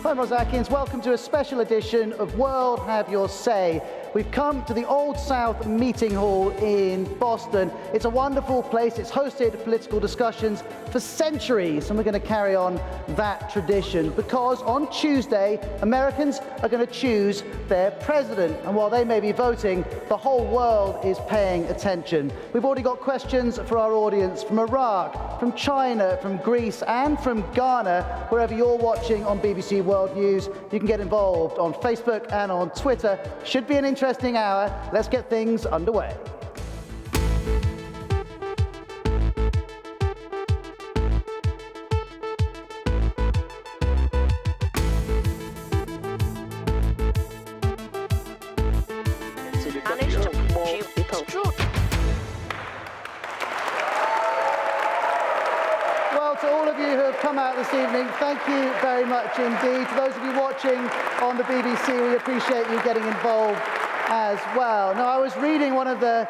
I'm Ros Atkins. Welcome to a special edition of World Have Your Say. We've come to the Old South Meeting Hall in Boston. It's a wonderful place. It's hosted political discussions for centuries, and we're going to carry on that tradition because on Tuesday, Americans are going to choose their president. And while they may be voting, the whole world is paying attention. We've already got questions for our audience from Iraq, from China, from Greece, and from Ghana. Wherever you're watching on BBC World News, you can get involved on Facebook and on Twitter. Should be an interesting hour. Let's get things underway. To all of you who have come out this evening, thank you very much indeed. To those of you watching on the BBC, we appreciate you getting involved as well. Now, I was reading one of the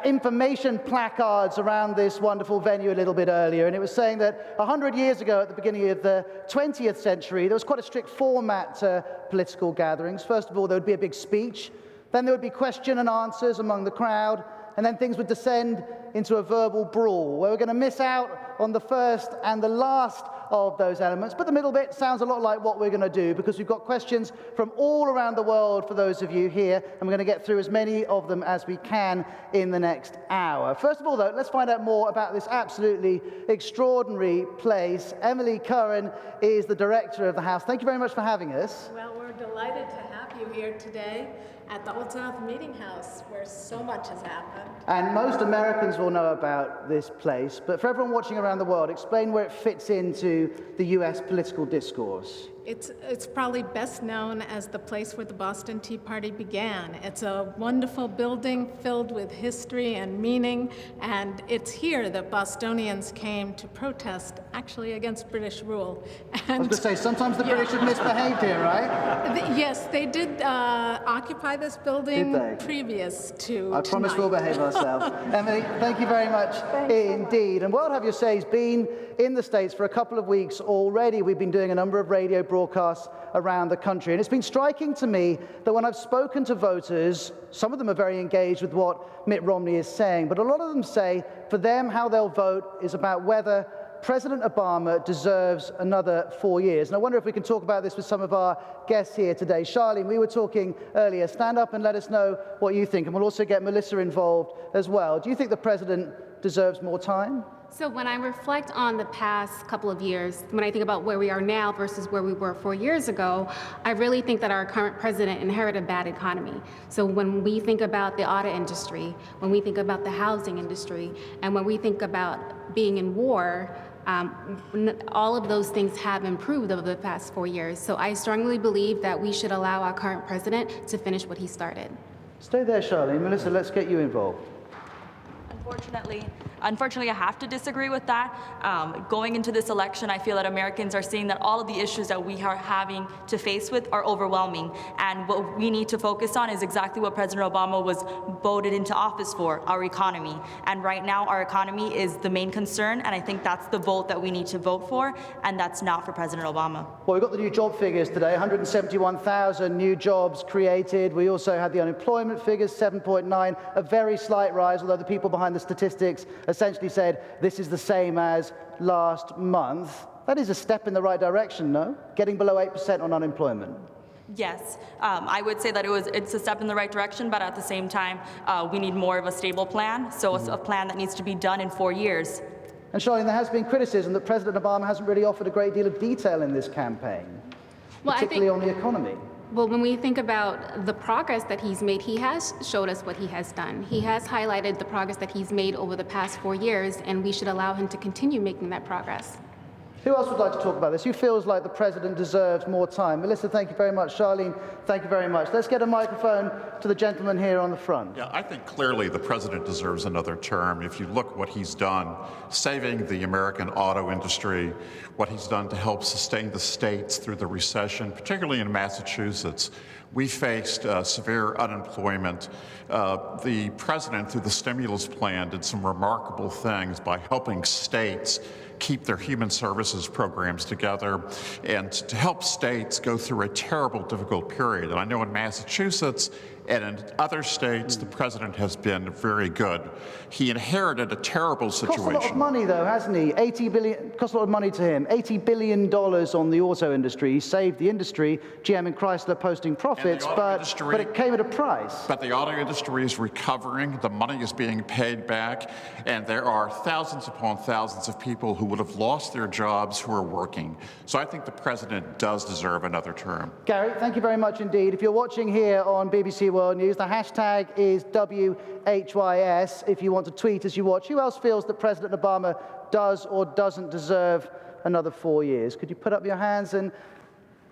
information placards around this wonderful venue a little bit earlier, and it was saying that 100 years ago, at the beginning of the 20th century, there was quite a strict format to political gatherings. First of all, there would be a big speech, then there would be question and answers among the crowd, and then things would descend into a verbal brawl, where we're going to miss out on the first and the last of those elements. But the middle bit sounds a lot like what we're going to do, because we've got questions from all around the world for those of you here, and we're going to get through as many of them as we can in the next hour. First of all, though, let's find out more about this absolutely extraordinary place. Emily Curran is the director of the House. Thank you very much for having us. Well, we're delighted to have you here today at the Old South Meeting House, where so much has happened. And most Americans will know about this place, but for everyone watching around the world, explain where it fits into the US political discourse. It's probably best known as the place where the Boston Tea Party began. It's a wonderful building filled with history and meaning, and it's here that Bostonians came to protest, actually against British rule. And I was going to say, sometimes the British have misbehaved here, right? Yes, they did occupy this building previous to I promise we'll behave ourselves. Emily, thank you very much indeed. And World Have Your Say has been in the States for a couple of weeks already. We've been doing a number of radio broadcasts around the country. And it's been striking to me that when I've spoken to voters, some of them are very engaged with what Mitt Romney is saying, but a lot of them say for them how they'll vote is about whether President Obama deserves another 4 years. And I wonder if we can talk about this with some of our guests here today. Charlene, we were talking earlier. Stand up and let us know what you think. And we'll also get Melissa involved as well. Do you think the president deserves more time? So when I reflect on the past couple of years, when I think about where we are now versus where we were 4 years ago, I really think that our current president inherited a bad economy. So when we think about the auto industry, when we think about the housing industry, and when we think about being in war, all of those things have improved over the past 4 years. So I strongly believe that we should allow our current president to finish what he started. Stay there, Charlene. Melissa, let's get you involved. Unfortunately, I have to disagree with that. Going into this election, I feel that Americans are seeing that all of the issues that we are having to face with are overwhelming. And what we need to focus on is exactly what President Obama was voted into office for, our economy. And right now, our economy is the main concern, and I think that's the vote that we need to vote for, and that's not for President Obama. Well, we've got the new job figures today, 171,000 new jobs created. We also had the unemployment figures, 7.9, a very slight rise, although the people behind the statistics essentially said this is the same as last month. That is a step in the right direction, no? Getting below 8% on unemployment. Yes, I would say that it's a step in the right direction, but at the same time, we need more of a stable plan, so it's a plan that needs to be done in 4 years. And Charlene, there has been criticism that President Obama hasn't really offered a great deal of detail in this campaign, particularly on the economy. Well, when we think about the progress that he's made, he has showed us what he has done. He has highlighted the progress that he's made over the past 4 years, and we should allow him to continue making that progress. Who else would like to talk about this? Who feels like the president deserves more time? Melissa, thank you very much. Charlene, thank you very much. Let's get a microphone to the gentleman here on the front. Yeah, I think clearly the president deserves another term. If you look what he's done, saving the American auto industry, what he's done to help sustain the states through the recession, particularly in Massachusetts. We faced severe unemployment. The president, through the stimulus plan, did some remarkable things by helping states keep their human services programs together, and to help states go through a terrible, difficult period. And I know in Massachusetts and in other states, the president has been very good. He inherited a terrible situation. Costs a lot of money, though, hasn't he? $80 billion, costs a lot of money to him. $80 billion on the auto industry. He saved the industry. GM and Chrysler posting profits, but it came at a price. But the auto industry is recovering. The money is being paid back. And there are thousands upon thousands of people who would have lost their jobs who are working. So I think the president does deserve another term. Gary, thank you very much indeed. If you're watching here on BBC World News, the hashtag is WHYS. If you want to tweet as you watch, who else feels that President Obama does or doesn't deserve another 4 years? Could you put up your hands? And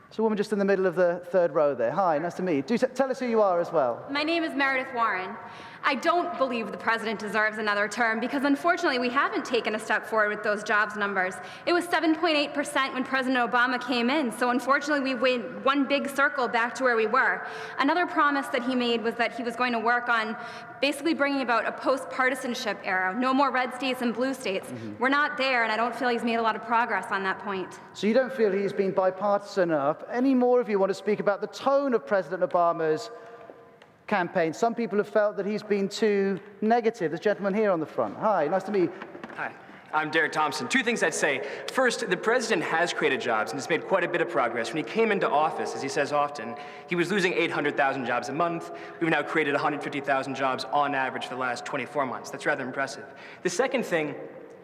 there's a woman just in the middle of the third row there. Hi, nice to meet you. Do tell us who you are as well. My name is Meredith Warren. I don't believe the president deserves another term because, unfortunately, we haven't taken a step forward with those jobs numbers. It was 7.8% when President Obama came in, so unfortunately we went one big circle back to where we were. Another promise that he made was that he was going to work on basically bringing about a post-partisanship era, no more red states and blue states. We're not there, and I don't feel he's made a lot of progress on that point. So you don't feel he's been bipartisan enough. Any more of you want to speak about the tone of President Obama's campaign? Some people have felt that he's been too negative. This gentleman here on the front. Hi, nice to meet you. Hi, I'm Derek Thompson. Two things I'd say. First, the president has created jobs and has made quite a bit of progress. When he came into office, as he says often, he was losing 800,000 jobs a month. We've now created 150,000 jobs on average for the last 24 months. That's rather impressive. The second thing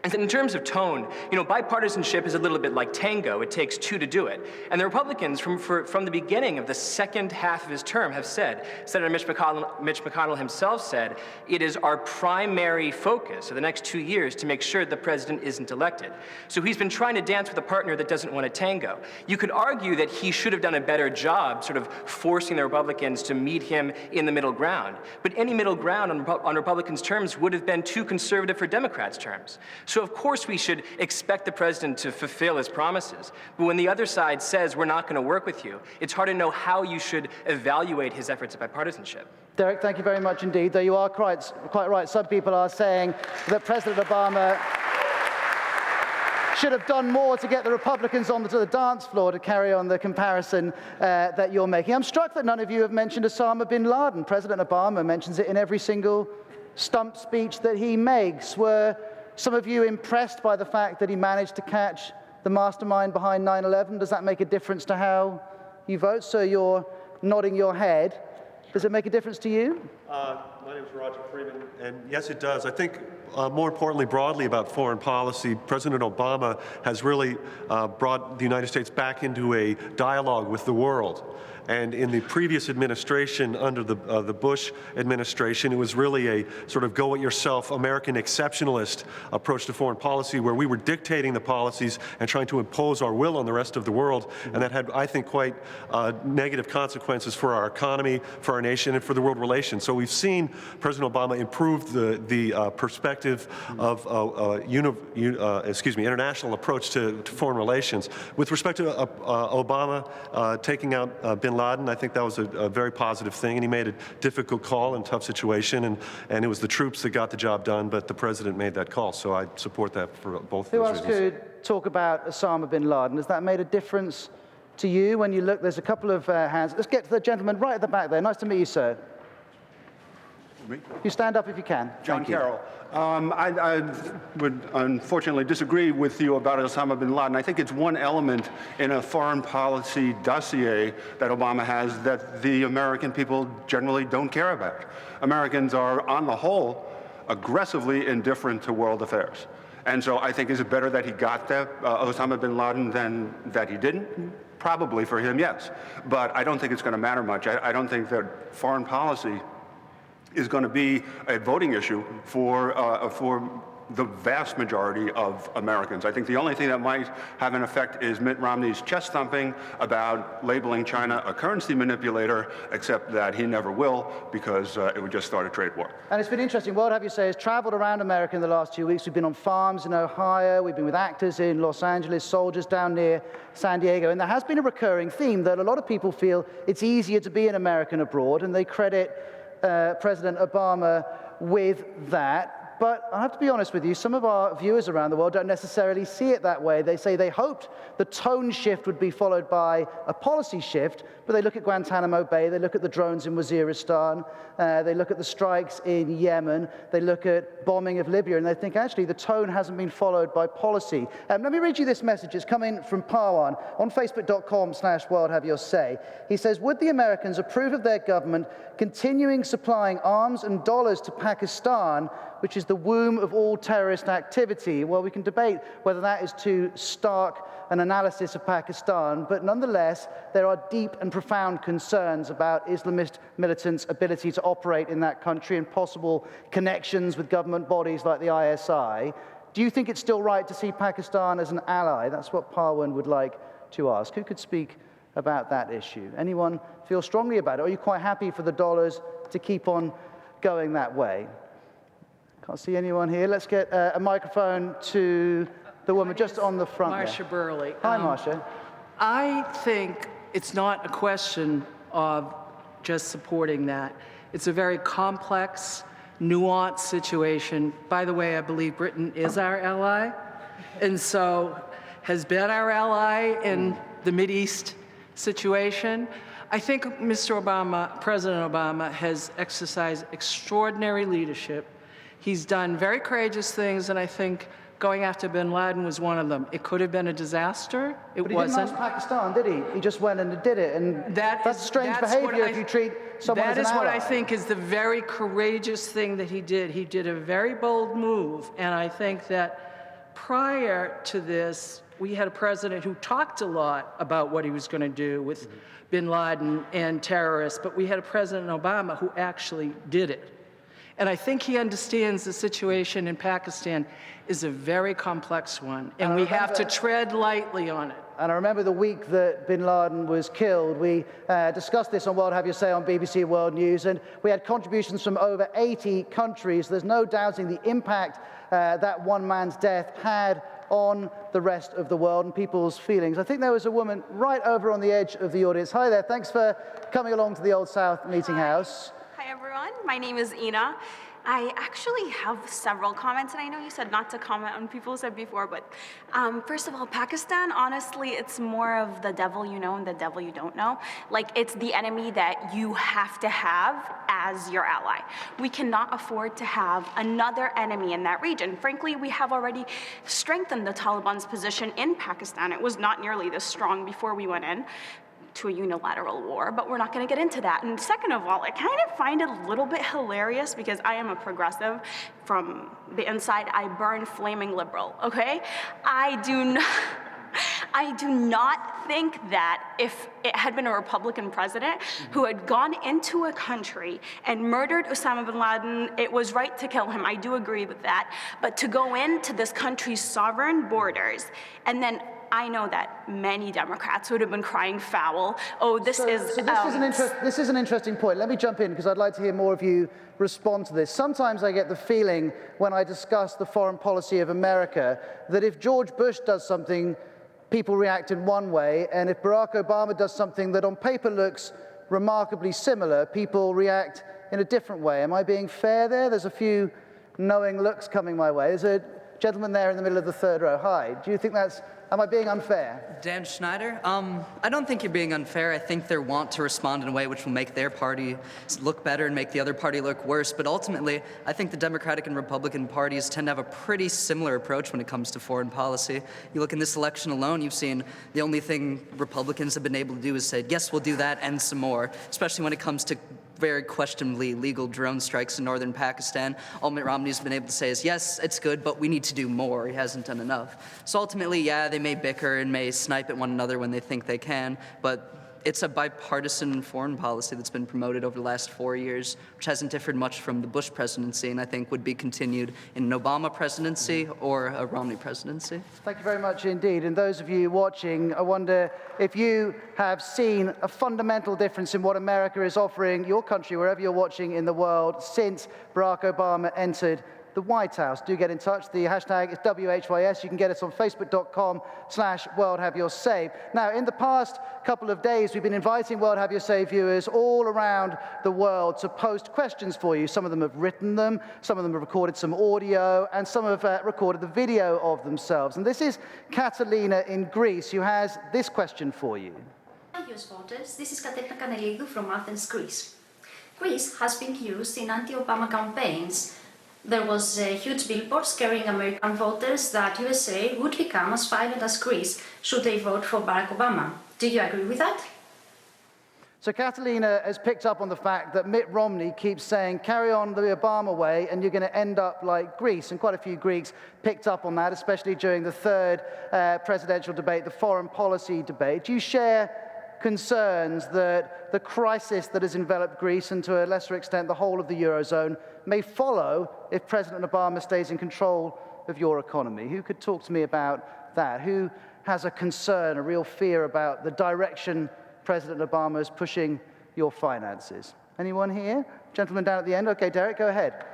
is that in terms of tone, bipartisanship is a little bit like tango. It takes two to do it. And the Republicans, from the beginning of the second half of his term, have said, Senator Mitch McConnell himself said, it is our primary focus for the next 2 years to make sure the president isn't elected. So he's been trying to dance with a partner that doesn't want a tango. You could argue that he should have done a better job sort of forcing the Republicans to meet him in the middle ground. But any middle ground on Republicans' terms would have been too conservative for Democrats' terms. So of course we should expect the president to fulfill his promises. But when the other side says we're not going to work with you, it's hard to know how you should evaluate his efforts at bipartisanship. Derek, thank you very much indeed. Though you are quite right. Some people are saying that President Obama should have done more to get the Republicans onto the dance floor to carry on the comparison that you're making. I'm struck that none of you have mentioned Osama bin Laden. President Obama mentions it in every single stump speech that he makes. Were some of you impressed by the fact that he managed to catch the mastermind behind 9/11? Does that make a difference to how you vote? So you're nodding your head. Does it make a difference to you? My name is Roger Freeman, and yes, it does. I think more importantly, broadly about foreign policy, President Obama has really brought the United States back into a dialogue with the world. And in the previous administration, under the Bush administration, it was really a sort of go-it-yourself American exceptionalist approach to foreign policy, where we were dictating the policies and trying to impose our will on the rest of the world. And that had, I think, quite negative consequences for our economy, for our nation, and for the world relations. So we've seen President Obama improve the perspective of international approach to foreign relations. With respect to Obama taking out bin Laden, I think that was a very positive thing, and he made a difficult call in a tough situation, and it was the troops that got the job done, but the president made that call, so I support that for both of those reasons. Who else could talk about Osama bin Laden? Has that made a difference to you when you look? There's a couple of hands. Let's get to the gentleman right at the back there. Nice to meet you, sir. You stand up if you can. John Carroll. I would unfortunately disagree with you about Osama bin Laden. I think it's one element in a foreign policy dossier that Obama has that the American people generally don't care about. Americans are, on the whole, aggressively indifferent to world affairs. And so I think, is it better that he got Osama bin Laden than that he didn't? Probably for him, yes. But I don't think it's going to matter much. I don't think that foreign policy is going to be a voting issue for the vast majority of Americans. I think the only thing that might have an effect is Mitt Romney's chest thumping about labeling China a currency manipulator, except that he never will, because it would just start a trade war. And it's been interesting. What have you say has traveled around America in the last 2 weeks. We've been on farms in Ohio. We've been with actors in Los Angeles, soldiers down near San Diego. And there has been a recurring theme that a lot of people feel it's easier to be an American abroad, and they credit President Obama with that. But I have to be honest with you, some of our viewers around the world don't necessarily see it that way. They say they hoped the tone shift would be followed by a policy shift, but they look at Guantanamo Bay, they look at the drones in Waziristan, they look at the strikes in Yemen, they look at bombing of Libya, and they think, actually, the tone hasn't been followed by policy. Let me read you this message. It's coming from Pawan on Facebook.com/WorldHaveYourSay. He says, would the Americans approve of their government continuing supplying arms and dollars to Pakistan, which is the womb of all terrorist activity? Well, we can debate whether that is too stark an analysis of Pakistan, but nonetheless, there are deep and profound concerns about Islamist militants' ability to operate in that country and possible connections with government bodies like the ISI. Do you think it's still right to see Pakistan as an ally? That's what Parwan would like to ask. Who could speak about that issue? Anyone feel strongly about it? Or are you quite happy for the dollars to keep on going that way? Can't see anyone here. Let's get a microphone to the woman just on the front there. Marcia Burley. Hi, Marcia. I think it's not a question of just supporting that. It's a very complex, nuanced situation. By the way, I believe Britain is our ally, and so has been our ally in the Mideast situation. I think President Obama has exercised extraordinary leadership. He's done very courageous things, and I think going after bin Laden was one of them. It could have been a disaster. It But he wasn't. didn't ask Pakistan, did he? He just went and did it, and that's strange behavior if you treat someone as an ally. That is what I think is the very courageous thing that he did. He did a very bold move, and I think that prior to this, we had a president who talked a lot about what he was going to do with bin Laden and terrorists, but we had a President Obama who actually did it. And I think he understands the situation in Pakistan is a very complex one, and we have to tread lightly on it. And I remember the week that bin Laden was killed, we discussed this on World Have Your Say on BBC World News, and we had contributions from over 80 countries. There's no doubting the impact that one man's death had on the rest of the world and people's feelings. I think there was a woman right over on the edge of the audience. Hi there, thanks for coming along to the Old South Meeting House. Hi everyone, my name is Ina. I actually have several comments, and I know you said not to comment on people said before, but first of all, Pakistan, honestly, it's more of the devil you know and the devil you don't know. Like, it's the enemy that you have to have as your ally. We cannot afford to have another enemy in that region. Frankly, we have already strengthened the Taliban's position in Pakistan. It was not nearly this strong before we went in to a unilateral war, but we're not going to get into that. And second of all, I kind of find it a little bit hilarious because I am a progressive. From the inside, I burn flaming liberal, okay? I do not think that if it had been a Republican president who had gone into a country and murdered Osama bin Laden, it was right to kill him. I do agree with that. But to go into this country's sovereign borders and then I know that many Democrats would have been crying foul. Oh, this is an interesting point. Let me jump in because I'd like to hear more of you respond to this. Sometimes I get the feeling when I discuss the foreign policy of America that if George Bush does something, people react in one way, and if Barack Obama does something that on paper looks remarkably similar, people react in a different way. Am I being fair there? There's a few knowing looks coming my way. There's a gentleman there in the middle of the third row. Hi. Do you think am I being unfair? Dan Schneider. I don't think you're being unfair. I think they want to respond in a way which will make their party look better and make the other party look worse. But ultimately, I think the Democratic and Republican parties tend to have a pretty similar approach when it comes to foreign policy. You look in this election alone, you've seen the only thing Republicans have been able to do is say, yes, we'll do that and some more, especially when it comes to very questionably legal drone strikes in northern Pakistan. All Mitt Romney's been able to say is, yes, it's good, but we need to do more. He hasn't done enough. So ultimately, yeah, they may bicker and may snipe at one another when they think they can, but it's a bipartisan foreign policy that's been promoted over the last 4 years, which hasn't differed much from the Bush presidency, and I think would be continued in an Obama presidency or a Romney presidency. Thank you very much indeed. And those of you watching, I wonder if you have seen a fundamental difference in what America is offering your country, wherever you're watching in the world, since Barack Obama entered the White House. Do get in touch. The hashtag is WHYS. You can get us on Facebook.com/World Have Your Say. Now, in the past couple of days, we've been inviting World Have Your Say viewers all around the world to post questions for you. Some of them have written them, some of them have recorded some audio, and some have recorded the video of themselves. And this is Catalina in Greece, who has this question for you. Hi, US voters. This is Katerina Kanelidou from Athens, Greece. Greece has been used in anti-Obama campaigns. There was a huge billboard scaring American voters that USA would become as violent as Greece should they vote for Barack Obama. Do you agree with that? So Catalina has picked up on the fact that Mitt Romney keeps saying, carry on the Obama way, and you're going to end up like Greece. And quite a few Greeks picked up on that, especially during the third presidential debate, the foreign policy debate. Do you share concerns that the crisis that has enveloped Greece, and to a lesser extent the whole of the Eurozone, may follow if President Obama stays in control of your economy? Who could talk to me about that? Who has a concern, a real fear about the direction President Obama is pushing your finances? Anyone here? Gentleman down at the end. Okay, Derek, go ahead.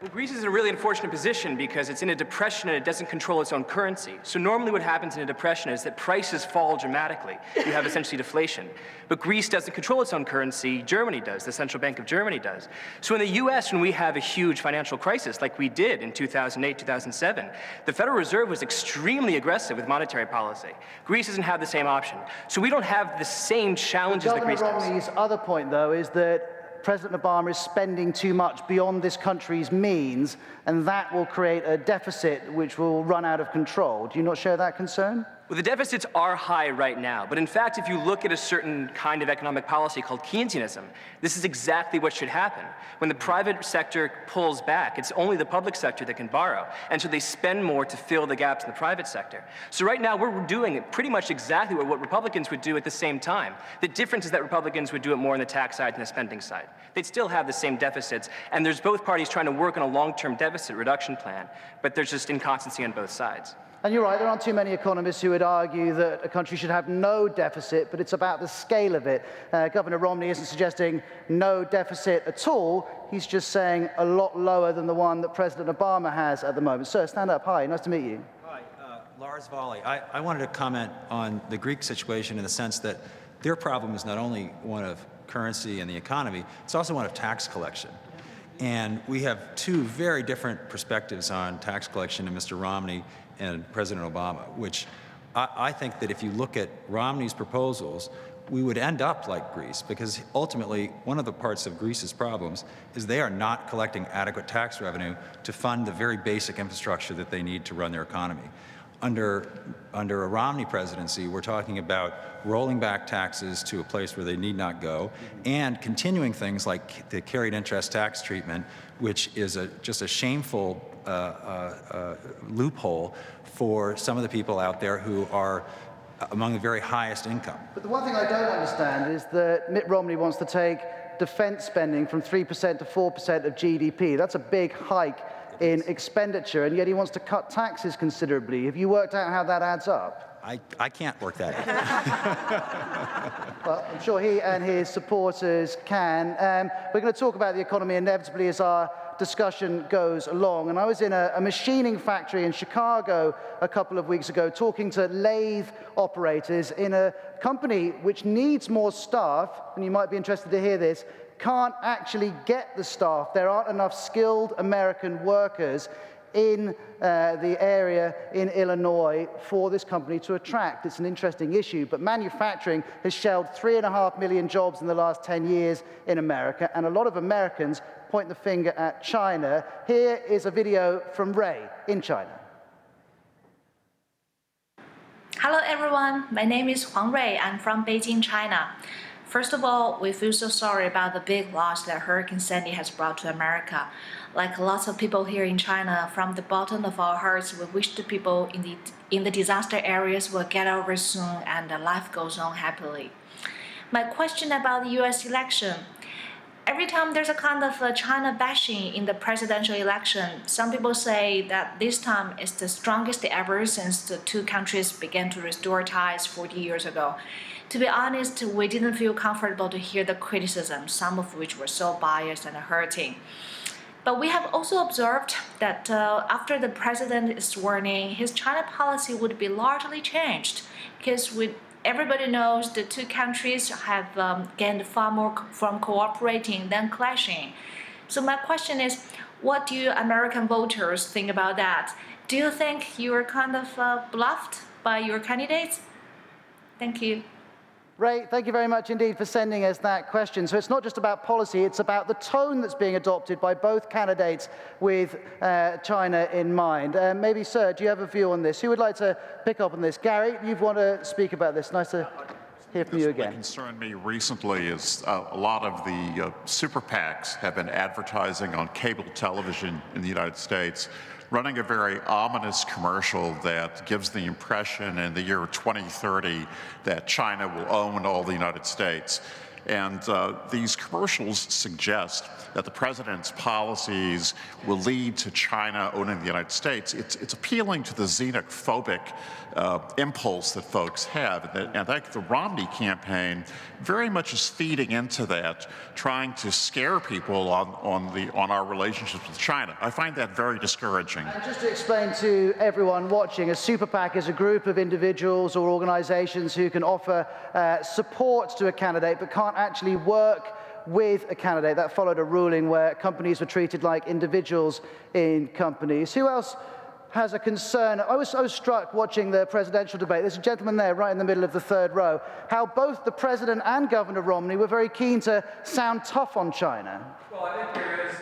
Well, Greece is in a really unfortunate position because it's in a depression and it doesn't control its own currency. So normally what happens in a depression is that prices fall dramatically. You have essentially deflation. But Greece doesn't control its own currency. Germany does. The Central Bank of Germany does. So in the US, when we have a huge financial crisis like we did in 2008, 2007, the Federal Reserve was extremely aggressive with monetary policy. Greece doesn't have the same option. So we don't have the same challenges that Greece does. Governor Romney's other point, though, is that President Obama is spending too much beyond this country's means, and that will create a deficit which will run out of control. Do you not share that concern? Well, the deficits are high right now, but in fact, if you look at a certain kind of economic policy called Keynesianism, this is exactly what should happen. When the private sector pulls back, it's only the public sector that can borrow, and so they spend more to fill the gaps in the private sector. So right now, we're doing pretty much exactly what Republicans would do at the same time. The difference is that Republicans would do it more on the tax side than the spending side. They'd still have the same deficits, and there's both parties trying to work on a long-term deficit reduction plan, but there's just inconsistency on both sides. And you're right, there aren't too many economists who would argue that a country should have no deficit, but it's about the scale of it. Governor Romney isn't suggesting no deficit at all. He's just saying a lot lower than the one that President Obama has at the moment. Sir, stand up. Hi, nice to meet you. Hi, Lars Volley. I wanted to comment on the Greek situation in the sense that their problem is not only one of currency and the economy, it's also one of tax collection. And we have two very different perspectives on tax collection in Mr. Romney and President Obama, which I think that if you look at Romney's proposals, we would end up like Greece, because ultimately one of the parts of Greece's problems is they are not collecting adequate tax revenue to fund the very basic infrastructure that they need to run their economy. Under a Romney presidency, we're talking about rolling back taxes to a place where they need not go, and continuing things like the carried interest tax treatment, which is just a shameful loophole for some of the people out there who are among the very highest income. But the one thing I don't understand is that Mitt Romney wants to take defense spending from 3% to 4% of GDP. That's a big hike in expenditure, and yet he wants to cut taxes considerably. Have you worked out how that adds up? I can't work that out. Well, I'm sure he and his supporters can. We're going to talk about the economy inevitably as our discussion goes along. And I was in a machining factory in Chicago a couple of weeks ago talking to lathe operators in a company which needs more staff, and you might be interested to hear this, can't actually get the staff. There aren't enough skilled American workers in the area in Illinois for this company to attract. It's an interesting issue, but manufacturing has shelled 3.5 million jobs in the last 10 years in America, and a lot of Americans point the finger at China. Here is a video from Ray in China. Hello everyone, my name is Huang Rui. I'm from Beijing, China. First of all, we feel so sorry about the big loss that Hurricane Sandy has brought to America. Like lots of people here in China, from the bottom of our hearts, we wish the people in the disaster areas will get over soon and life goes on happily. My question about the US election. Every time there's a kind of China bashing in the presidential election, some people say that this time is the strongest ever since the two countries began to restore ties 40 years ago. To be honest, we didn't feel comfortable to hear the criticism, some of which were so biased and hurting. But we have also observed that after the president is sworn in, his China policy would be largely changed because everybody knows the two countries have gained far more from cooperating than clashing. So my question is, what do American voters think about that? Do you think you are kind of bluffed by your candidates? Thank you. Ray, thank you very much indeed for sending us that question. So it's not just about policy, it's about the tone that's being adopted by both candidates with China in mind. Maybe, sir, do you have a view on this? Who would like to pick up on this? Gary, you want to speak about this. Nice to hear from you again. What concerned me recently is a lot of the super PACs have been advertising on cable television in the United States, running a very ominous commercial that gives the impression in the year 2030 that China will own all the United States. And these commercials suggest that the president's policies will lead to China owning the United States. It's appealing to the xenophobic impulse that folks have. And I think the Romney campaign very much is feeding into that, trying to scare people on our relationships with China. I find that very discouraging. And just to explain to everyone watching, a super PAC is a group of individuals or organizations who can offer support to a candidate but can't actually work with a candidate. That followed a ruling where companies were treated like individuals in companies. Who else has a concern? I was struck watching the presidential debate. There's a gentleman there right in the middle of the third row, how both the president and Governor Romney were very keen to sound tough on China. Well, I think there is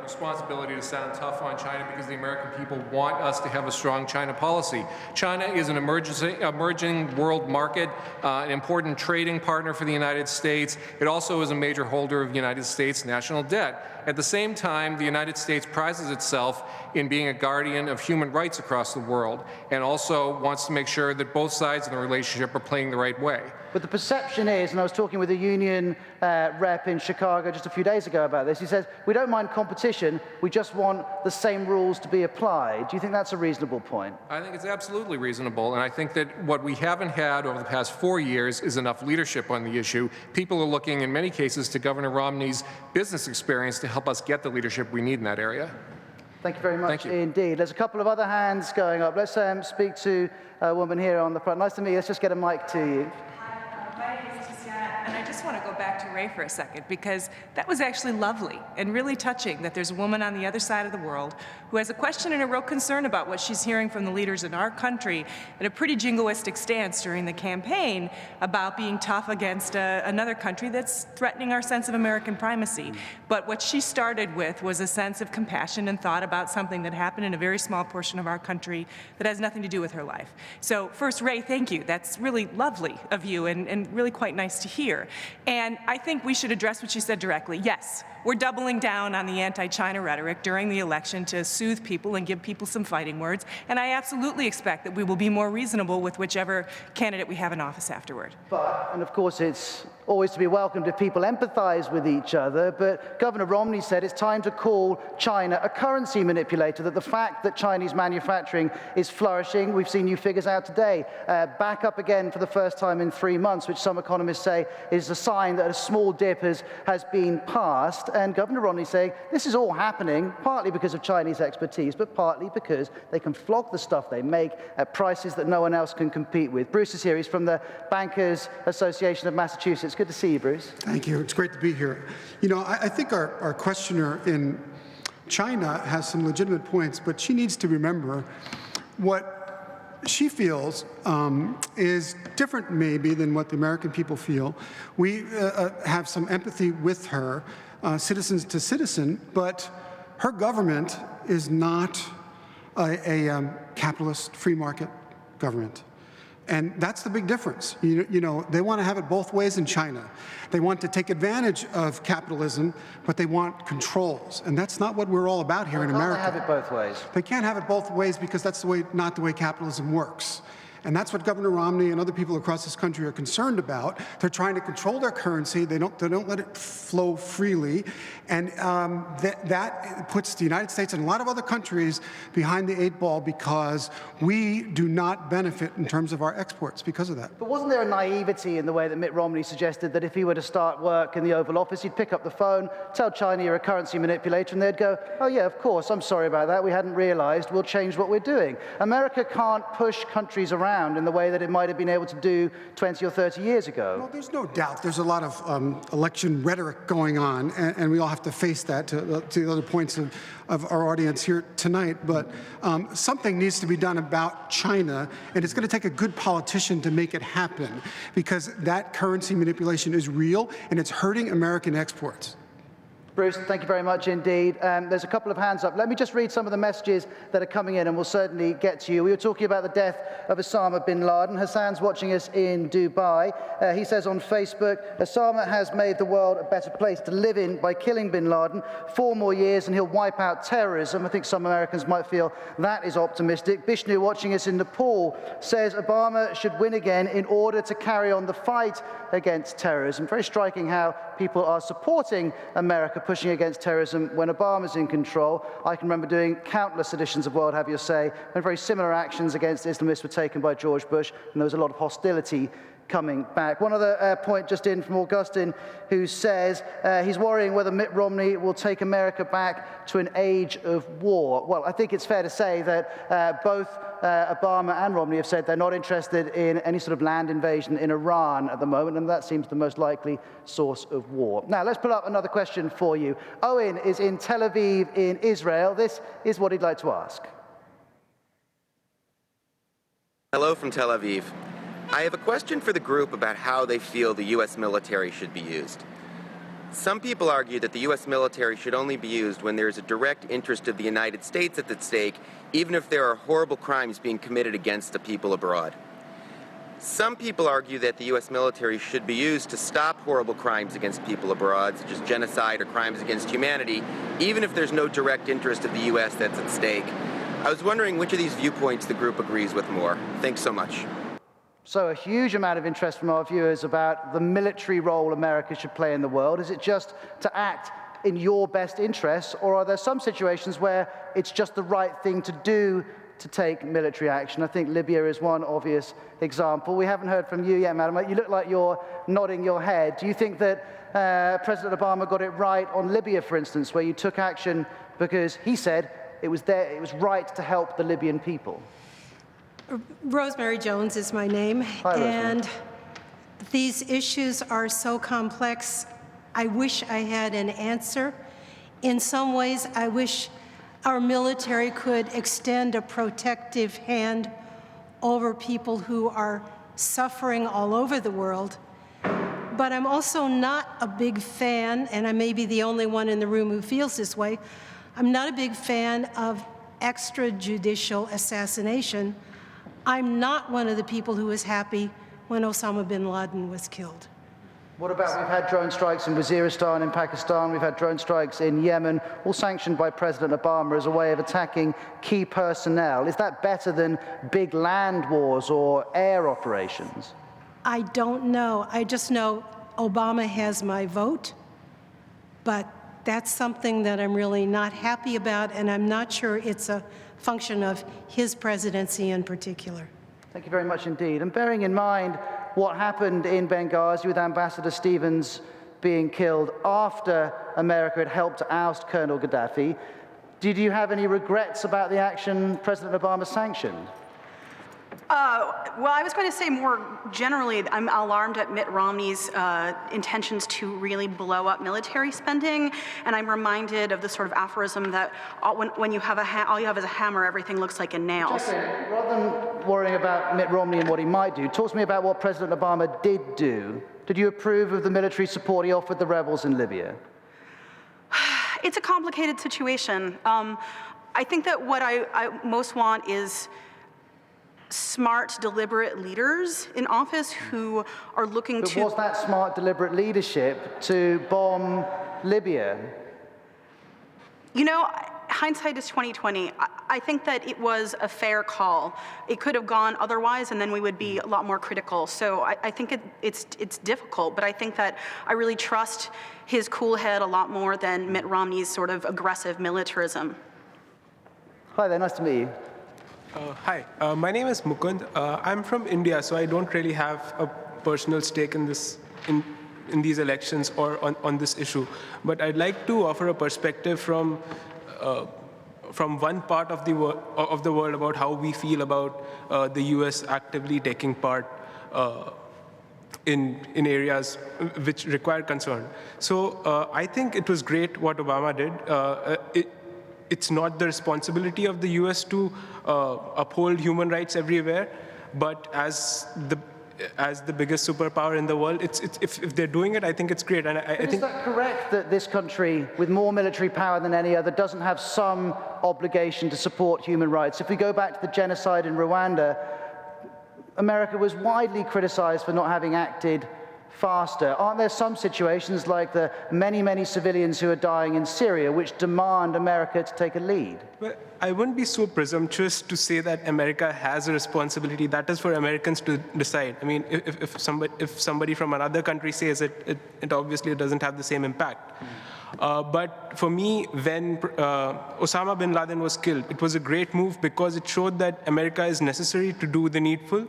responsibility to sound tough on China because the American people want us to have a strong China policy. China is an emerging world market, an important trading partner for the United States. It also is a major holder of the United States national debt. At the same time, the United States prizes itself in being a guardian of human rights across the world and also wants to make sure that both sides in the relationship are playing the right way. But the perception is, and I was talking with a union rep in Chicago just a few days ago about this, he says, we don't mind competition, we just want the same rules to be applied. Do you think that's a reasonable point? I think it's absolutely reasonable, and I think that what we haven't had over the past 4 years is enough leadership on the issue. People are looking, in many cases, to Governor Romney's business experience to help us get the leadership we need in that area. Thank you very much indeed. There's a couple of other hands going up. Let's speak to a woman here on the front. Nice to meet you. Let's just get a mic to you. And I just want to go back to Ray for a second, because that was actually lovely and really touching that there's a woman on the other side of the world who has a question and a real concern about what she's hearing from the leaders in our country and a pretty jingoistic stance during the campaign about being tough against another country that's threatening our sense of American primacy. But what she started with was a sense of compassion and thought about something that happened in a very small portion of our country that has nothing to do with her life. So first, Ray, thank you. That's really lovely of you and really quite nice to hear. And I think we should address what she said directly. Yes, we're doubling down on the anti-China rhetoric during the election to soothe people and give people some fighting words. And I absolutely expect that we will be more reasonable with whichever candidate we have in office afterward. But, and of course, it's always to be welcomed if people empathize with each other, but Governor Romney said it's time to call China a currency manipulator, that the fact that Chinese manufacturing is flourishing, we've seen new figures out today, back up again for the first time in 3 months, which some economists say is a sign that a small dip has been passed. And Governor Romney saying this is all happening partly because of Chinese expertise, but partly because they can flog the stuff they make at prices that no one else can compete with. Bruce is here. He's from the Bankers Association of Massachusetts. Good to see you, Bruce. Thank you. It's great to be here. You know, I think our questioner in China has some legitimate points, but she needs to remember what she feels is different maybe than what the American people feel. We have some empathy with her, citizens to citizen, but her government is not a capitalist free market government. And that's the big difference. You know, they want to have it both ways in China. They want to take advantage of capitalism, but they want controls. And that's not what we're all about here in America. They can't have it both ways. They can't have it both ways because that's not the way capitalism works. And that's what Governor Romney and other people across this country are concerned about. They're trying to control their currency. They don't let it flow freely. And that puts the United States and a lot of other countries behind the 8 ball because we do not benefit in terms of our exports because of that. But wasn't there a naivety in the way that Mitt Romney suggested that if he were to start work in the Oval Office, he'd pick up the phone, tell China you're a currency manipulator, and they'd go, oh yeah, of course, I'm sorry about that, we hadn't realized, we'll change what we're doing. America can't push countries around in the way that it might have been able to do 20 or 30 years ago. Well, there's no doubt there's a lot of election rhetoric going on, and we all have to face that to the other points of our audience here tonight. But something needs to be done about China, and it's going to take a good politician to make it happen, because that currency manipulation is real, and it's hurting American exports. Bruce, thank you very much indeed. There's a couple of hands up. Let me just read some of the messages that are coming in, and we'll certainly get to you. We were talking about the death of Osama bin Laden. Hassan's watching us in Dubai. He says on Facebook, Osama has made the world a better place to live in by killing bin Laden. 4 more years and he'll wipe out terrorism. I think some Americans might feel that is optimistic. Bishnu, watching us in Nepal, says Obama should win again in order to carry on the fight against terrorism. Very striking how people are supporting America pushing against terrorism when Obama's in control. I can remember doing countless editions of World Have Your Say when very similar actions against Islamists were taken by George Bush, and there was a lot of hostility coming back. One other point just in from Augustine, who says he's worrying whether Mitt Romney will take America back to an age of war. Well, I think it's fair to say that both Obama and Romney have said they're not interested in any sort of land invasion in Iran at the moment, and that seems the most likely source of war. Now, let's pull up another question for you. Owen is in Tel Aviv in Israel. This is what he'd like to ask. Hello from Tel Aviv. I have a question for the group about how they feel the U.S. military should be used. Some people argue that the U.S. military should only be used when there is a direct interest of the United States at stake, even if there are horrible crimes being committed against the people abroad. Some people argue that the U.S. military should be used to stop horrible crimes against people abroad, such as genocide or crimes against humanity, even if there's no direct interest of the U.S. that's at stake. I was wondering which of these viewpoints the group agrees with more. Thanks so much. So a huge amount of interest from our viewers about the military role America should play in the world. Is it just to act in your best interests, or are there some situations where it's just the right thing to do to take military action? I think Libya is one obvious example. We haven't heard from you yet, madam. You look like you're nodding your head. Do you think that President Obama got it right on Libya, for instance, where you took action because he said it was right to help the Libyan people? Rosemary Jones is my name. Hi, Rosemary. And these issues are so complex. I wish I had an answer. In some ways, I wish our military could extend a protective hand over people who are suffering all over the world. But I'm also not a big fan, and I may be the only one in the room who feels this way, I'm not a big fan of extrajudicial assassination. I'm not one of the people who was happy when Osama bin Laden was killed. What about, we've had drone strikes in Waziristan in Pakistan, we've had drone strikes in Yemen, all sanctioned by President Obama as a way of attacking key personnel. Is that better than big land wars or air operations? I don't know. I just know Obama has my vote, but that's something that I'm really not happy about, and I'm not sure it's a function of his presidency in particular. Thank you very much indeed. And bearing in mind what happened in Benghazi with Ambassador Stevens being killed after America had helped to oust Colonel Gaddafi, did you have any regrets about the action President Obama sanctioned? Well, I was going to say more generally, I'm alarmed at Mitt Romney's intentions to really blow up military spending, and I'm reminded of the sort of aphorism that when you have all you have is a hammer, everything looks like a nail. Rather than worrying about Mitt Romney and what he might do, talk to me about what President Obama did do. Did you approve of the military support he offered the rebels in Libya? It's a complicated situation. I think that what I most want is smart, deliberate leaders in office who are looking to... But was that smart, deliberate leadership to bomb Libya? You know, hindsight is 2020. I think that it was a fair call. It could have gone otherwise, and then we would be a lot more critical. So I think it's difficult, but I think that I really trust his cool head a lot more than Mitt Romney's sort of aggressive militarism. Hi there, nice to meet you. Hi, my name is Mukund. I'm from India, so I don't really have a personal stake in this, in these elections or on this issue. But I'd like to offer a perspective from one part of the world about how we feel about the U.S. actively taking part in areas which require concern. So I think it was great what Obama did. It's not the responsibility of the U.S. to uphold human rights everywhere, but as the biggest superpower in the world, if they're doing it, I think it's great. And I think. Is that correct that this country, with more military power than any other, doesn't have some obligation to support human rights? If we go back to the genocide in Rwanda, America was widely criticized for not having acted faster. Aren't there some situations, like the many, many civilians who are dying in Syria, which demand America to take a lead? Well, I wouldn't be so presumptuous to say that America has a responsibility. That is for Americans to decide. I mean, if somebody from another country says it, it obviously doesn't have the same impact. But for me, when Osama bin Laden was killed, it was a great move because it showed that America is necessary to do the needful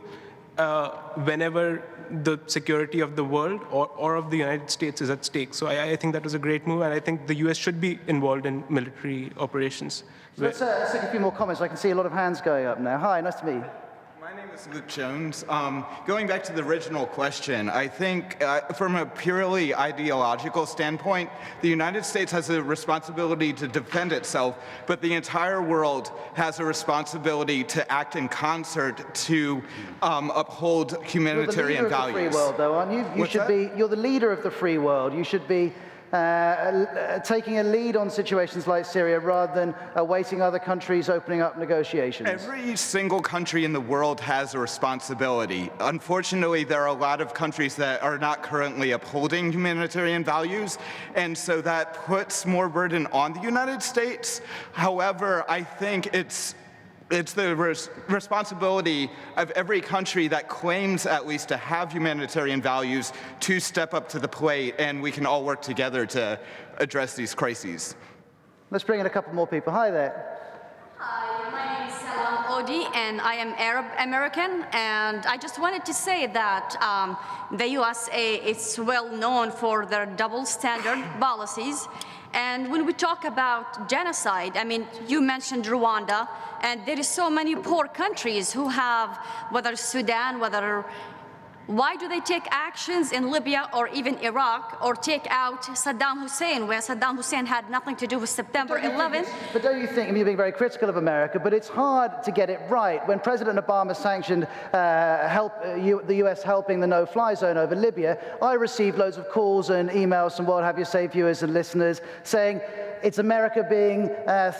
whenever the security of the world or of the United States is at stake. So I think that was a great move, and I think the U.S. should be involved in military operations. So let's take a few more comments. I can see a lot of hands going up now. Hi, nice to meet you. My name is Luke Jones. Going back to the original question, I think from a purely ideological standpoint, the United States has a responsibility to defend itself, but the entire world has a responsibility to act in concert to uphold humanitarian values. You're the leader of the free world, though, aren't you? You're the leader of the free world. You should be taking a lead on situations like Syria rather than awaiting other countries opening up negotiations. Every single country in the world has a responsibility. Unfortunately, there are a lot of countries that are not currently upholding humanitarian values, and so that puts more burden on the United States. However, I think it's the responsibility of every country that claims at least to have humanitarian values to step up to the plate, and we can all work together to address these crises. Let's bring in a couple more people. Hi there. Hi, my name is Salam Odi, and I am Arab American, and I just wanted to say that the USA is well known for their double standard policies. And when we talk about genocide, I mean, you mentioned Rwanda, and there is so many poor countries who have, whether Sudan, why do they take actions in Libya or even Iraq, or take out Saddam Hussein, where Saddam Hussein had nothing to do with September 11th? But don't you think, I mean, you're being very critical of America, but it's hard to get it right. When President Obama sanctioned the US helping the no-fly zone over Libya, I received loads of calls and emails from What Have You Say viewers and listeners saying, it's America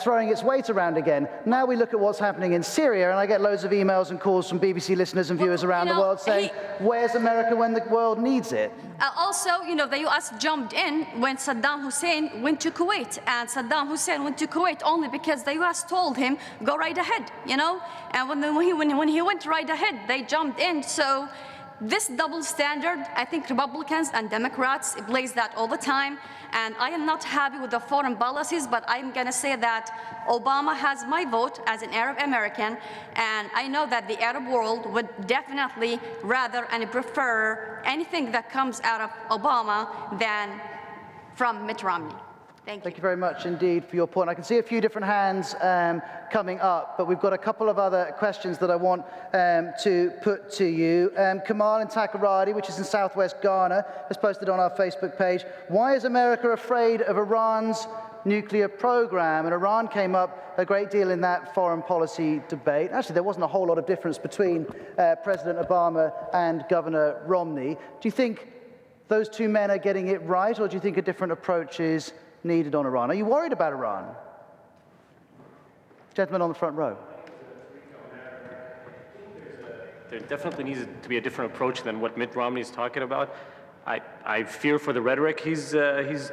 throwing its weight around again. Now we look at what's happening in Syria, and I get loads of emails and calls from BBC listeners and viewers around the world saying, where's America when the world needs it? Also, the U.S. jumped in when Saddam Hussein went to Kuwait, and Saddam Hussein went to Kuwait only because the U.S. told him, go right ahead, And when he went right ahead, they jumped in. So this double standard, I think Republicans and Democrats blaze that all the time. And I am not happy with the foreign policies, but I'm going to say that Obama has my vote as an Arab American, and I know that the Arab world would definitely rather and prefer anything that comes out of Obama than from Mitt Romney. Thank you very much indeed for your point. I can see a few different hands coming up, but we've got a couple of other questions that I want to put to you. Kamal in Takoradi, which is in southwest Ghana, has posted on our Facebook page, why is America afraid of Iran's nuclear program? And Iran came up a great deal in that foreign policy debate. Actually, there wasn't a whole lot of difference between President Obama and Governor Romney. Do you think those two men are getting it right, or do you think a different approach is needed on Iran? Are you worried about Iran? Gentleman on the front row. There definitely needs to be a different approach than what Mitt Romney is talking about. I fear for the rhetoric he's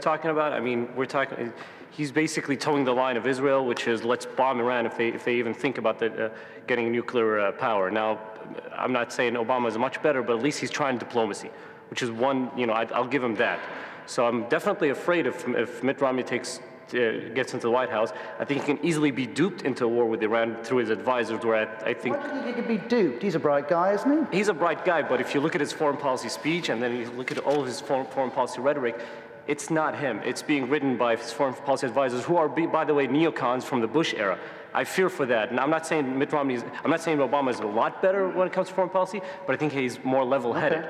talking about. I mean, he's basically towing the line of Israel, which is let's bomb Iran if they even think about getting nuclear power. Now, I'm not saying Obama is much better, but at least he's trying diplomacy, which is one, I'll give him that. So I'm definitely afraid if Mitt Romney gets into the White House, I think he can easily be duped into a war with Iran through his advisors, where I think... Why do you think he could be duped? He's a bright guy, isn't he? He's a bright guy, but if you look at his foreign policy speech and then you look at all of his foreign policy rhetoric, it's not him. It's being written by his foreign policy advisors, who are, by the way, neocons from the Bush era. I fear for that. And I'm not saying Obama is a lot better when it comes to foreign policy, but I think he's more level-headed.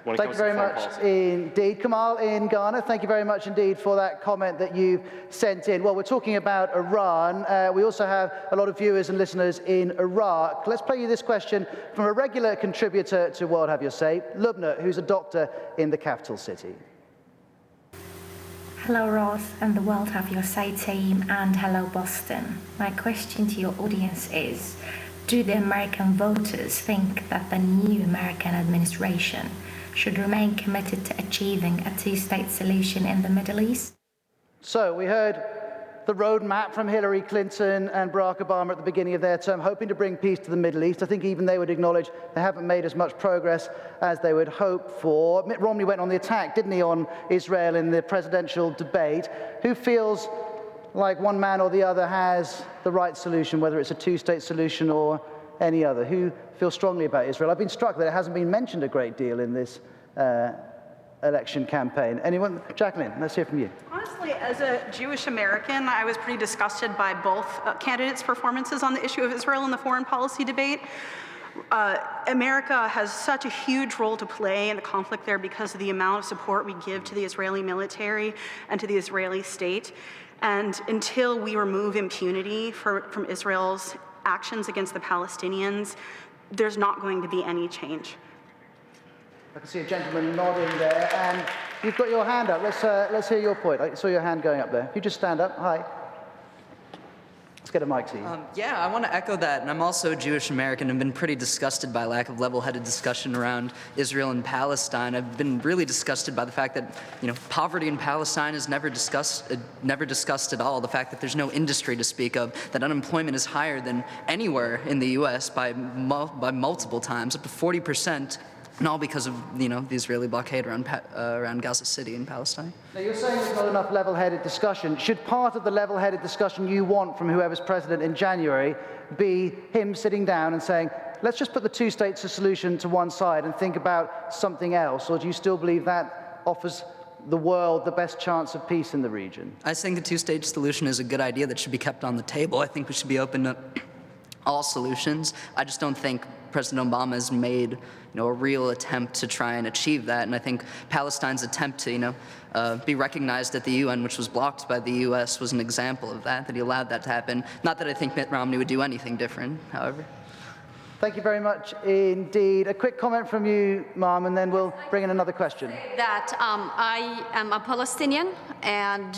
Okay. Thank you very much indeed. Kamal in Ghana, thank you very much indeed for that comment that you sent in. Well, we're talking about Iran. We also have a lot of viewers and listeners in Iraq. Let's play you this question from a regular contributor to World Have Your Say, Lubna, who's a doctor in the capital city. Hello, Ross and the World Have Your Say team, and hello, Boston. My question to your audience is, do the American voters think that the new American administration should remain committed to achieving a two-state solution in the Middle East? So we heard the roadmap from Hillary Clinton and Barack Obama at the beginning of their term, hoping to bring peace to the Middle East. I think even they would acknowledge they haven't made as much progress as they would hope for. Mitt Romney went on the attack, didn't he, on Israel in the presidential debate. Who feels like one man or the other has the right solution, whether it's a two-state solution or any other? Who feels strongly about Israel? I've been struck that it hasn't been mentioned a great deal in this election campaign. Anyone? Jacqueline, let's hear from you. Honestly, as a Jewish American, I was pretty disgusted by both candidates' performances on the issue of Israel in the foreign policy debate. America has such a huge role to play in the conflict there because of the amount of support we give to the Israeli military and to the Israeli state. And until we remove impunity from Israel's actions against the Palestinians, there's not going to be any change. I can see a gentleman nodding there, and you've got your hand up. Let's hear your point. I saw your hand going up there. You just stand up. Hi. Let's get a mic to you. Yeah, I want to echo that, and I'm also Jewish American and been pretty disgusted by lack of level-headed discussion around Israel and Palestine. I've been really disgusted by the fact that, poverty in Palestine is never discussed at all. The fact that there's no industry to speak of, that unemployment is higher than anywhere in the U.S. by multiple times, up to 40%. And all because of, the Israeli blockade around Gaza City in Palestine. Now, you're saying there's not enough level-headed discussion. Should part of the level-headed discussion you want from whoever's president in January be him sitting down and saying, let's just put the two-state solution to one side and think about something else? Or do you still believe that offers the world the best chance of peace in the region? I think the two-state solution is a good idea that should be kept on the table. I think we should be open to all solutions. I just don't think President Obama has made a real attempt to try and achieve that. And I think Palestine's attempt to be recognized at the UN, which was blocked by the US, was an example of that he allowed that to happen. Not that I think Mitt Romney would do anything different, however. Thank you very much indeed. A quick comment from you, Ma'am, and then we'll bring in another question. That I am a Palestinian, and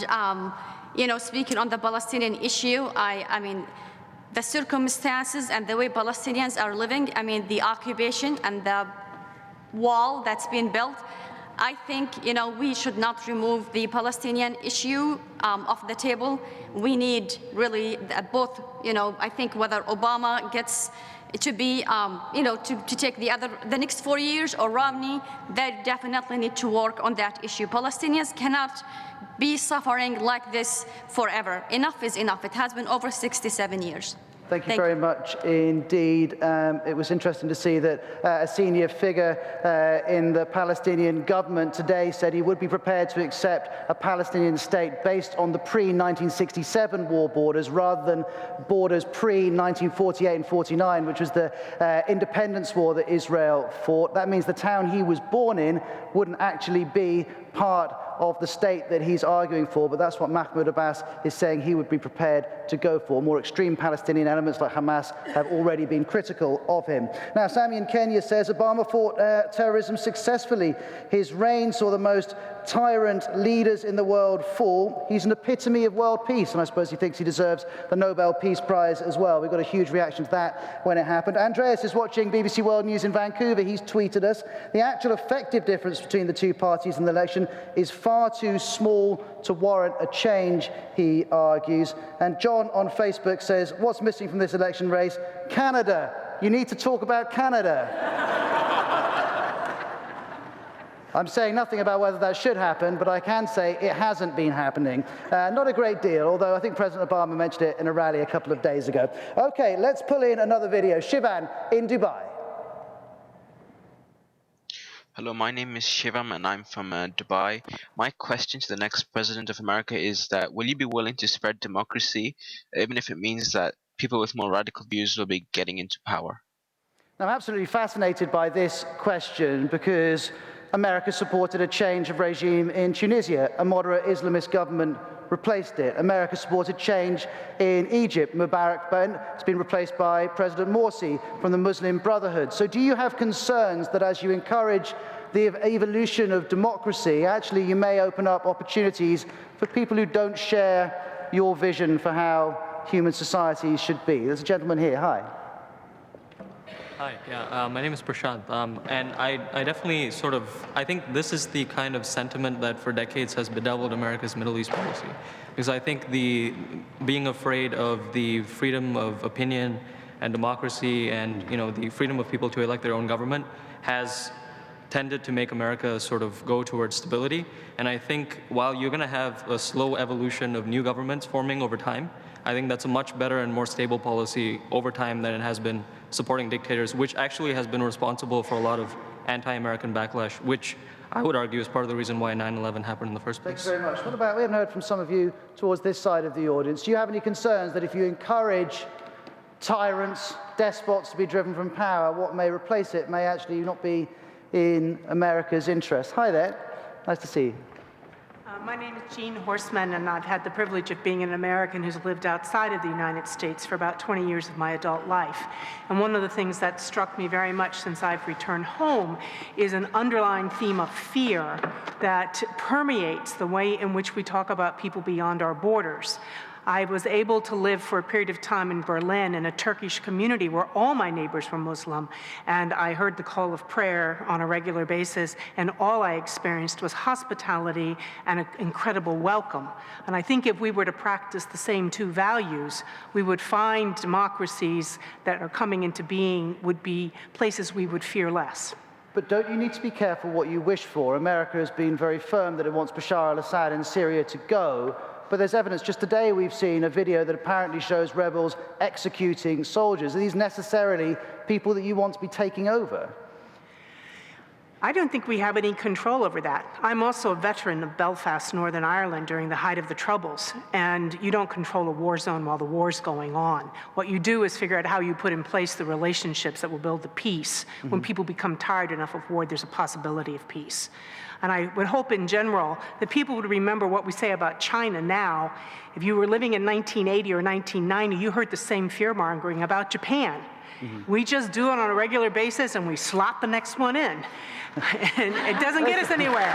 speaking on the Palestinian issue, I mean, the circumstances and the way Palestinians are living, the occupation and the wall that's been built, I think, we should not remove the Palestinian issue off the table. We need really both, I think whether Obama gets to be, to take the next 4 years, or Romney, they definitely need to work on that issue. Palestinians cannot be suffering like this forever. Enough is enough. It has been over 67 years. Thank you very much indeed. It was interesting to see that a senior figure in the Palestinian government today said he would be prepared to accept a Palestinian state based on the pre-1967 war borders rather than borders pre-1948 and 49, which was the independence war that Israel fought. That means the town he was born in wouldn't actually be part of the state that he's arguing for, but that's what Mahmoud Abbas is saying he would be prepared to go for. More extreme Palestinian elements like Hamas have already been critical of him. Now, Sammy in Kenya says Obama fought terrorism successfully. His reign saw the most tyrant leaders in the world fall. He's an epitome of world peace, and I suppose he thinks he deserves the Nobel Peace Prize as well. We got a huge reaction to that when it happened. Andreas is watching BBC World News in Vancouver. He's tweeted us, the actual effective difference between the two parties in the election is far too small to warrant a change, he argues. And John on Facebook says, what's missing from this election race? Canada. You need to talk about Canada. I'm saying nothing about whether that should happen, but I can say it hasn't been happening. Not a great deal, although I think President Obama mentioned it in a rally a couple of days ago. Okay, let's pull in another video. Shivan in Dubai. Hello, my name is Shivam and I'm from Dubai. My question to the next president of America is that will you be willing to spread democracy, even if it means that people with more radical views will be getting into power? I'm absolutely fascinated by this question because America supported a change of regime in Tunisia. A moderate Islamist government replaced it. America supported change in Egypt. Mubarak has been replaced by President Morsi from the Muslim Brotherhood. So do you have concerns that as you encourage the evolution of democracy, actually you may open up opportunities for people who don't share your vision for how human society should be? There's a gentleman here. Hi. Hi, yeah, my name is Prashant, and I definitely I think this is the kind of sentiment that for decades has bedeviled America's Middle East policy. Because I think being afraid of the freedom of opinion and democracy and, the freedom of people to elect their own government has tended to make America go towards stability. And I think while you're going to have a slow evolution of new governments forming over time, I think that's a much better and more stable policy over time than it has been supporting dictators, which actually has been responsible for a lot of anti-American backlash, which I would argue is part of the reason why 9/11 happened in the first place. Thanks very much. What about, we haven't heard from some of you towards this side of the audience. Do you have any concerns that if you encourage tyrants, despots to be driven from power, what may replace it may actually not be in America's interest? Hi there. Nice to see you. My name is Jean Horstman, and I've had the privilege of being an American who's lived outside of the United States for about 20 years of my adult life. And one of the things that struck me very much since I've returned home is an underlying theme of fear that permeates the way in which we talk about people beyond our borders. I was able to live for a period of time in Berlin in a Turkish community where all my neighbors were Muslim, and I heard the call of prayer on a regular basis, and all I experienced was hospitality and an incredible welcome. And I think if we were to practice the same two values, we would find democracies that are coming into being would be places we would fear less. But don't you need to be careful what you wish for? America has been very firm that it wants Bashar al-Assad in Syria to go. But there's evidence. Just today we've seen a video that apparently shows rebels executing soldiers. Are these necessarily people that you want to be taking over? I don't think we have any control over that. I'm also a veteran of Belfast, Northern Ireland during the height of the Troubles, and you don't control a war zone while the war's going on. What you do is figure out how you put in place the relationships that will build the peace. When people become tired enough of war, there's a possibility of peace. And I would hope in general that people would remember what we say about China now. If you were living in 1980 or 1990, you heard the same fear-mongering about Japan. We just do it on a regular basis and we slot the next one in. And it doesn't get us anywhere.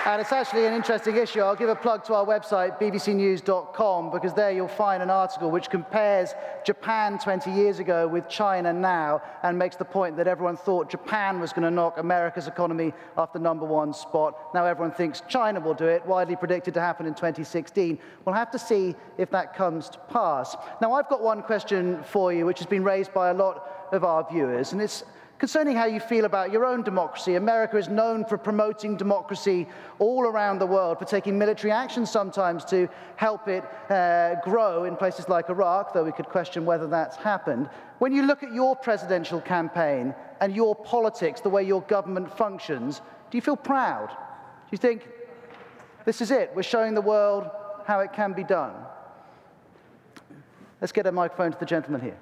And it's actually an interesting issue. I'll give a plug to our website, bbcnews.com, because there you'll find an article which compares Japan 20 years ago with China now and makes the point that everyone thought Japan was going to knock America's economy off the #1 spot. Now everyone thinks China will do it, widely predicted to happen in 2016. We'll have to see if that comes to pass. Now I've got one question for you, which has been raised by a lot of our viewers, and it's concerning how you feel about your own democracy. America is known for promoting democracy all around the world, for taking military action sometimes to help it grow in places like Iraq, though we could question whether that's happened. When you look at your presidential campaign and your politics, the way your government functions, do you feel proud? Do you think, this is it, we're showing the world how it can be done? Let's get a microphone to the gentleman here.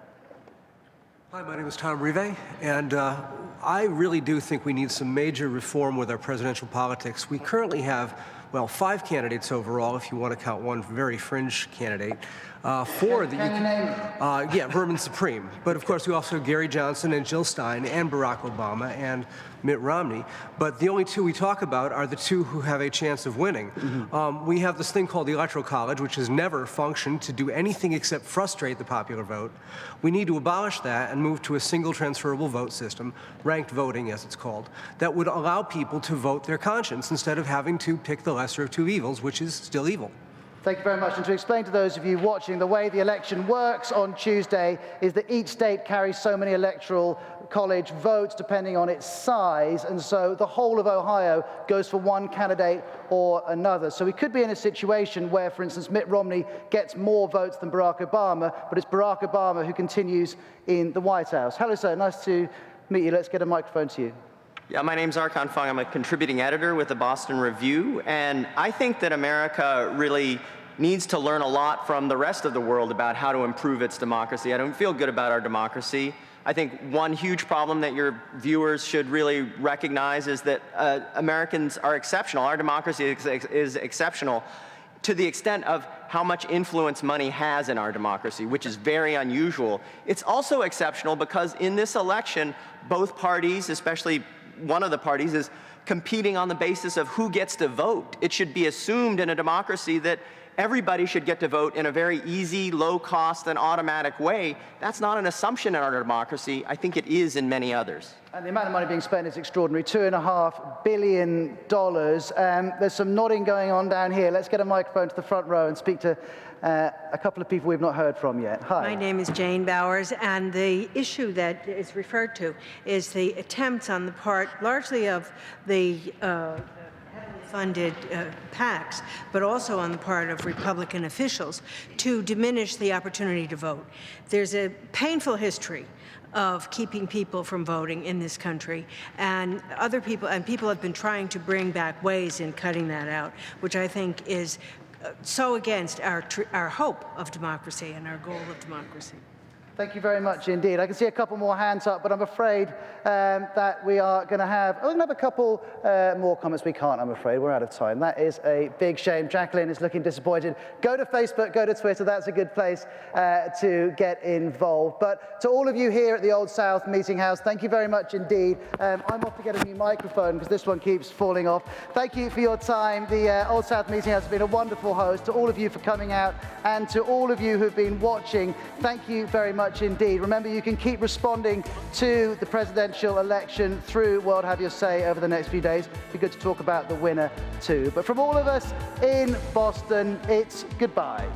Hi, my name is Tom Rive, and I really do think we need some major reform with our presidential politics. We currently have, well, 5 candidates overall, if you want to count one very fringe candidate. 4 that you can, yeah, Vermin Supreme. But of course, we also have Gary Johnson and Jill Stein and Barack Obama and Mitt Romney. But the only 2 we talk about are the 2 who have a chance of winning. We have this thing called the Electoral College, which has never functioned to do anything except frustrate the popular vote. We need to abolish that and move to a single transferable vote system, ranked voting as it's called, that would allow people to vote their conscience instead of having to pick the lesser of 2 evils, which is still evil. Thank you very much. And to explain to those of you watching, the way the election works on Tuesday is that each state carries so many electoral college votes depending on its size, and so the whole of Ohio goes for one candidate or another. So we could be in a situation where, for instance, Mitt Romney gets more votes than Barack Obama, but it's Barack Obama who continues in the White House. Hello, sir. Nice to meet you. Let's get a microphone to you. Yeah, my name's Archon Fung. I'm a contributing editor with the Boston Review, and I think that America really needs to learn a lot from the rest of the world about how to improve its democracy. I don't feel good about our democracy. I think one huge problem that your viewers should really recognize is that Americans are exceptional. Our democracy is exceptional to the extent of how much influence money has in our democracy, which is very unusual. It's also exceptional because in this election, both parties, especially one of the parties, is competing on the basis of who gets to vote. It should be assumed in a democracy that everybody should get to vote in a very easy, low-cost, and automatic way. That's not an assumption in our democracy. I think it is in many others. And the amount of money being spent is extraordinary, $2.5 billion. There's some nodding going on down here. Let's get a microphone to the front row and speak to a couple of people we've not heard from yet. Hi. My name is Jane Bowers, and the issue that is referred to is the attempts on the part largely of the funded PACs, but also on the part of Republican officials to diminish the opportunity to vote. There's a painful history of keeping people from voting in this country, and people have been trying to bring back ways in cutting that out, which I think is so against our hope of democracy and our goal of democracy. Thank you very much indeed. I can see a couple more hands up, but I'm afraid that we are going to have, a couple more comments. We can't, I'm afraid. We're out of time. That is a big shame. Jacqueline is looking disappointed. Go to Facebook, go to Twitter. That's a good place to get involved. But to all of you here at the Old South Meeting House, thank you very much indeed. I'm off to get a new microphone because this one keeps falling off. Thank you for your time. The Old South Meeting House has been a wonderful host. To all of you for coming out, and to all of you who've been watching, thank you very much indeed. Remember, you can keep responding to the presidential election through World Have Your Say over the next few days. It'd be good to talk about the winner too. But from all of us in Boston, it's goodbye.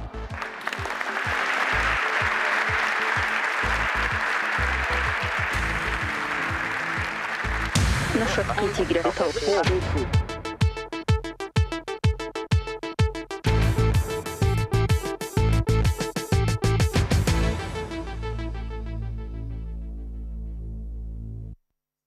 Наша интеграция.